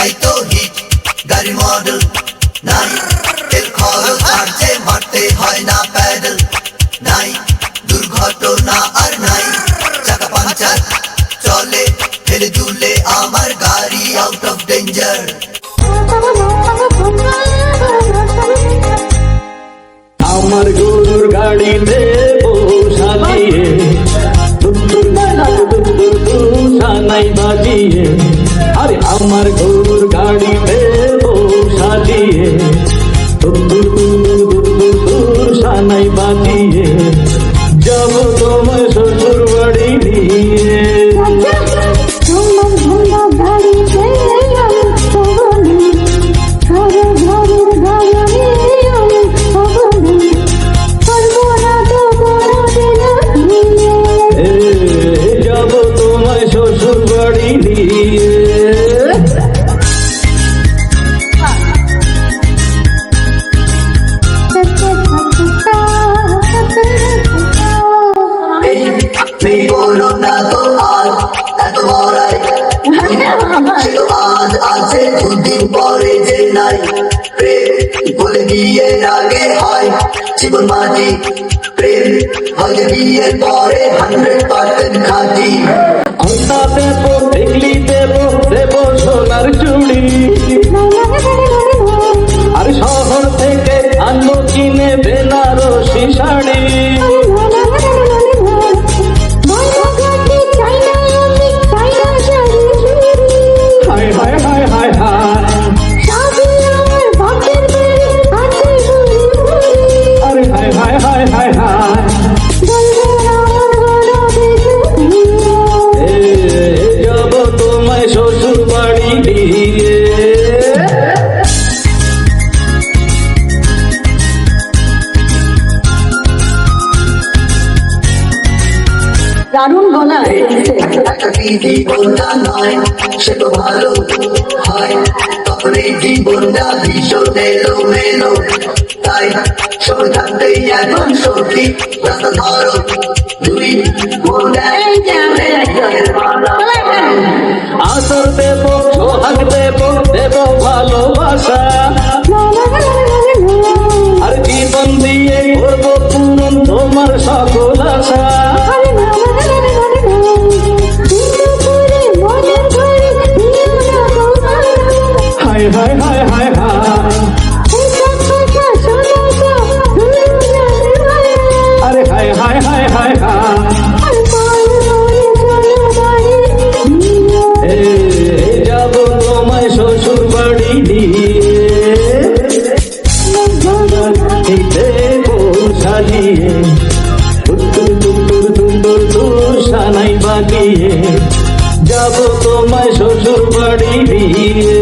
এটাই তো হিট গাড়ি মডেল নাই তেল খরচ বাড়ছে মারতে হয় না প্যাডেল নাই দুর্ঘটনা আর নাই চাকা পাঞ্চার চলে ফেলে দুলে আমার গাড়ি আউট অফ ডেঞ্জার আমার গরুর গাড়িতে বসালিয়ে সানাই বাজিয়ে আরে আমার গরুর গাড়িতে বসালিয়ে সানাই বাজিয়ে যাব তোমার শ্বশুর বাড়ি নিয়ে আজ আছে দুদিন পরে যে নাই প্রেম বলে বিয়ের আগে হয় জীবন মাটি প্রেম হলে বিয়ের পরে 100% খাঁটি আলতা দেব টিকলি দেব দেব সোনার চুড়ি আর শহর থেকে আনবো কিনে বেনারসি শাড়ি দারুণ গলা একটা জীবনটা নয় সে তো ভালো হয় তখন এই জীবনটা ভীষণ এলো মেলো তাই সব থাকতেই এখন সঠিক রাস্তা ধরো দুই আসর দেব সোহাগ দেব দেব ভালোবাসা আর জীবন দিয়ে করবো পূরণ তোমার সকল আশা হায় হায় হায় হায় হায় আরে হায় হায় হায় হায় হায় যাব তোমায় শ্বশুর বাড়ি নিয়ে সাজিয়ে সানাই বাগিয়ে যাব তোমায় শ্বশুর বাড়ি নিয়ে